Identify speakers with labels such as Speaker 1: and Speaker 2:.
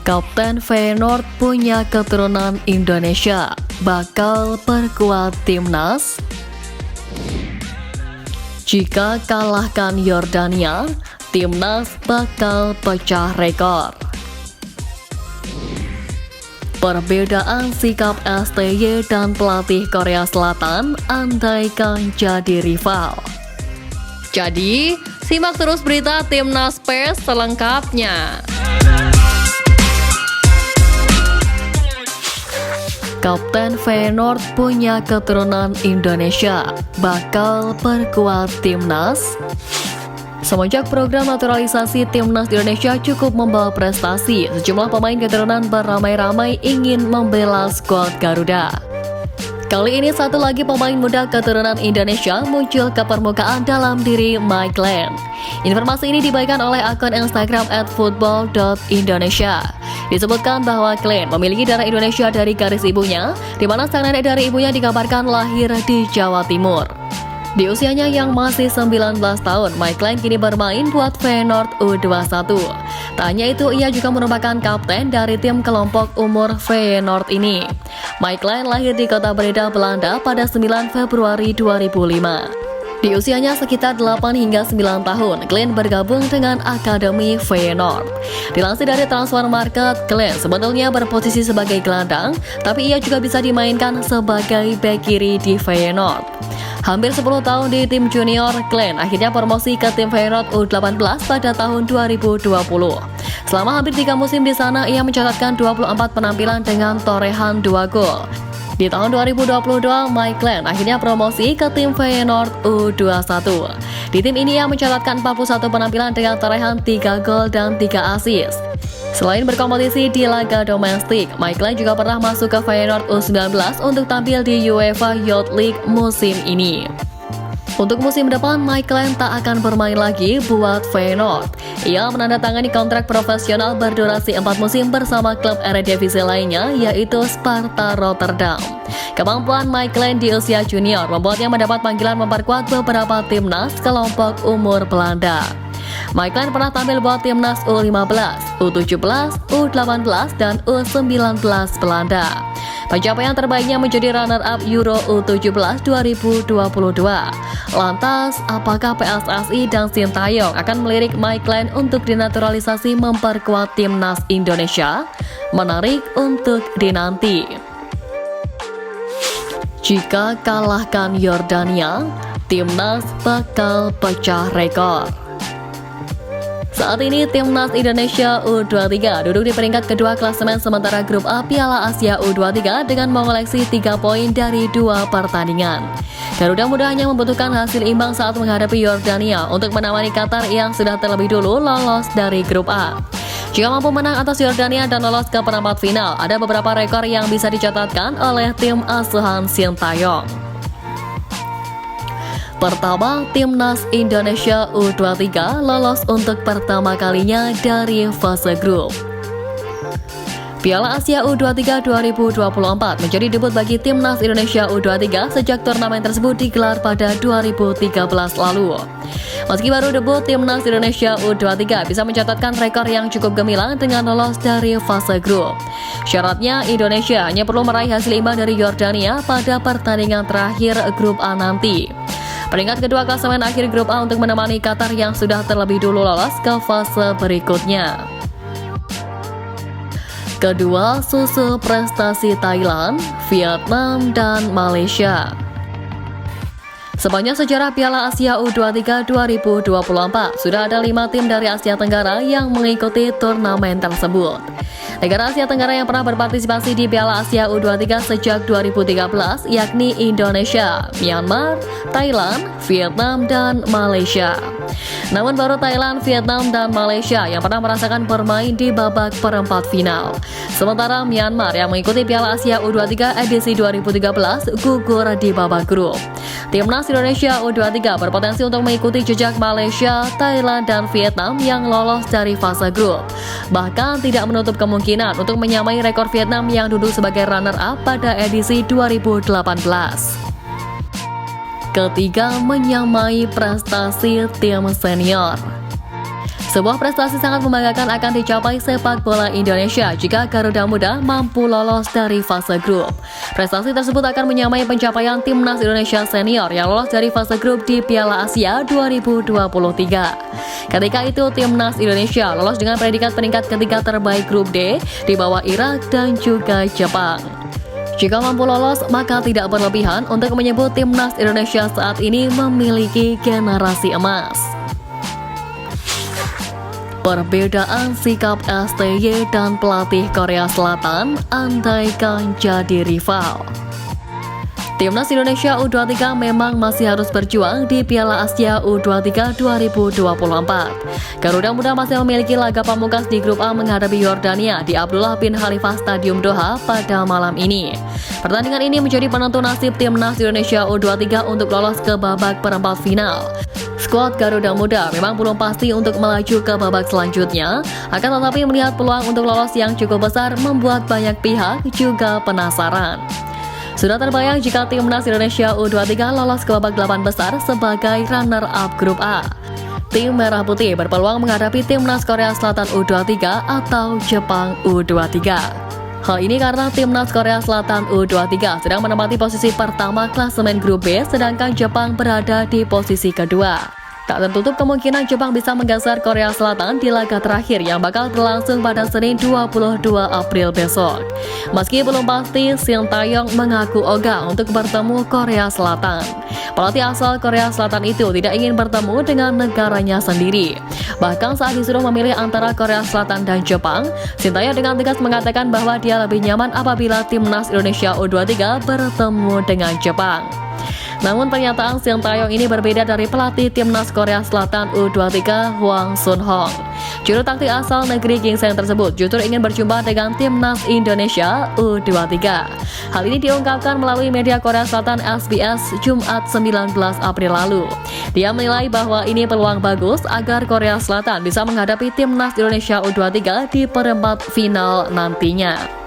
Speaker 1: Kapten Feyenoord punya keturunan Indonesia, bakal perkuat timnas. Jika kalahkan Yordania, timnas bakal pecah rekor. Perbedaan sikap STY dan pelatih Korea Selatan andaikan jadi rival. Jadi, simak terus berita Timnas PES selengkapnya. Kapten Feyenoord punya keturunan Indonesia, bakal perkuat timnas. Semenjak program naturalisasi timnas Indonesia cukup membawa prestasi, sejumlah pemain keturunan beramai-ramai ingin membela skuad Garuda. Kali ini satu lagi pemain muda keturunan Indonesia muncul ke permukaan dalam diri Mike Glenn. Informasi ini dibagikan oleh akun Instagram @football.indonesia. Disebutkan bahwa Glenn memiliki darah Indonesia dari garis ibunya, di mana sang nenek dari ibunya dikabarkan lahir di Jawa Timur. Di usianya yang masih 19 tahun, Mike Glenn kini bermain buat Feyenoord U21. Tak hanya itu, ia juga merupakan kapten dari tim kelompok umur Feyenoord ini. Mike Glenn lahir di kota Breda, Belanda pada 9 Februari 2005. Di usianya sekitar 8 hingga 9 tahun, Glenn bergabung dengan Akademi Feyenoord. Dilansir dari Transfermarkt, Glenn sebetulnya berposisi sebagai gelandang, tapi ia juga bisa dimainkan sebagai bek kiri di Feyenoord. Hampir 10 tahun di tim junior, Glenn akhirnya promosi ke tim Feyenoord U18 pada tahun 2020. Selama hampir 3 musim di sana, ia mencatatkan 24 penampilan dengan torehan 2 gol. Di tahun 2022, Mike Glenn akhirnya promosi ke tim Feyenoord U21. Di tim ini ia mencatatkan 41 penampilan dengan torehan 3 gol dan 3 assist. Selain berkompetisi di laga domestik, Mike Glenn juga pernah masuk ke Feyenoord U19 untuk tampil di UEFA Youth League musim ini. Untuk musim depan, Mike Glenn tak akan bermain lagi buat Feyenoord. Ia menandatangani kontrak profesional berdurasi 4 musim bersama klub Eredivisie lainnya, yaitu Sparta Rotterdam. Kemampuan Mike Glenn di usia junior membuatnya mendapat panggilan memperkuat beberapa timnas kelompok umur Belanda. Mike Glenn pernah tampil buat timnas U15, U17, U18, dan U19 Belanda. Pencapaian terbaiknya menjadi runner-up Euro U17 2022. Lantas, apakah PSSI dan Sintayong akan melirik Mike Glenn untuk dinaturalisasi memperkuat timnas Indonesia? Menarik untuk dinanti. Jika kalahkan Yordania, timnas bakal pecah rekor. Saat ini timnas Indonesia U23 duduk di peringkat kedua klasemen sementara grup A Piala Asia U23 dengan mengoleksi 3 poin dari 2 pertandingan. Garuda Muda hanya membutuhkan hasil imbang saat menghadapi Yordania untuk menamani Qatar yang sudah terlebih dulu lolos dari grup A. Jika mampu menang atas Yordania dan lolos ke perempat final, ada beberapa rekor yang bisa dicatatkan oleh tim asuhan Sintayong. Pertama, timnas Indonesia U23 lolos untuk pertama kalinya dari fase grup. Piala Asia U23 2024 menjadi debut bagi timnas Indonesia U23 sejak turnamen tersebut digelar pada 2013 lalu. Meski baru debut, timnas Indonesia U23 bisa mencatatkan rekor yang cukup gemilang dengan lolos dari fase grup. Syaratnya, Indonesia hanya perlu meraih hasil imbang dari Yordania pada pertandingan terakhir grup A nanti. Peringkat kedua klasemen akhir grup A untuk menemani Qatar yang sudah terlebih dulu lolos ke fase berikutnya. Kedua, susul prestasi Thailand, Vietnam, dan Malaysia. Sepanjang sejarah Piala Asia U23 2024, sudah ada 5 tim dari Asia Tenggara yang mengikuti turnamen tersebut. Negara Asia Tenggara yang pernah berpartisipasi di Piala Asia U23 sejak 2013 yakni Indonesia, Myanmar, Thailand, Vietnam, dan Malaysia. Namun baru Thailand, Vietnam, dan Malaysia yang pernah merasakan bermain di babak perempat final. Sementara Myanmar yang mengikuti Piala Asia U23 edisi 2013 gugur di babak grup. Timnas Indonesia U23 berpotensi untuk mengikuti jejak Malaysia, Thailand, dan Vietnam yang lolos dari fase grup. Bahkan tidak menutup kemungkinan untuk menyamai rekor Vietnam yang duduk sebagai runner-up pada edisi 2018. Ketiga, menyamai prestasi tim senior. Sebuah prestasi sangat membanggakan akan dicapai sepak bola Indonesia jika Garuda Muda mampu lolos dari fase grup. Prestasi tersebut akan menyamai pencapaian Timnas Indonesia Senior yang lolos dari fase grup di Piala Asia 2023. Ketika itu Timnas Indonesia lolos dengan predikat peringkat ketiga terbaik grup D di bawah Irak dan juga Jepang. Jika mampu lolos, maka tidak berlebihan untuk menyebut Timnas Indonesia saat ini memiliki generasi emas. Perbedaan sikap STY dan pelatih Korea Selatan andaikan jadi rival. Timnas Indonesia U23 memang masih harus berjuang di Piala Asia U23 2024. Garuda Muda masih memiliki laga pamungkas di grup A menghadapi Yordania di Abdullah bin Khalifah Stadium Doha pada malam ini. Pertandingan ini menjadi penentu nasib Timnas Indonesia U23 untuk lolos ke babak perempat final. Skuad Garuda Muda memang belum pasti untuk melaju ke babak selanjutnya, akan tetapi melihat peluang untuk lolos yang cukup besar membuat banyak pihak juga penasaran. Sudah terbayang jika Timnas Indonesia U23 lolos ke babak 8 besar sebagai runner-up grup A. Tim Merah Putih berpeluang menghadapi Timnas Korea Selatan U23 atau Jepang U23. Hal ini karena Timnas Korea Selatan U23 sedang menempati posisi pertama klasemen grup B, sedangkan Jepang berada di posisi kedua. Tak tertutup kemungkinan Jepang bisa menggeser Korea Selatan di laga terakhir yang bakal berlangsung pada Senin 22 April besok. Meski belum pasti, Shin Tae-yong mengaku ogah untuk bertemu Korea Selatan. Pelatih asal Korea Selatan itu tidak ingin bertemu dengan negaranya sendiri. Bahkan saat disuruh memilih antara Korea Selatan dan Jepang, Shin Tae-yong dengan tegas mengatakan bahwa dia lebih nyaman apabila Timnas Indonesia U23 bertemu dengan Jepang. Namun pernyataan Shin Tae-yong ini berbeda dari pelatih Timnas Korea Selatan U23 Hwang Sun-hong. Juru taktik asal negeri ginseng tersebut justru ingin berjumpa dengan Timnas Indonesia U23. Hal ini diungkapkan melalui media Korea Selatan SBS Jumat 19 April lalu. Dia menilai bahwa ini peluang bagus agar Korea Selatan bisa menghadapi Timnas Indonesia U23 di perempat final nantinya.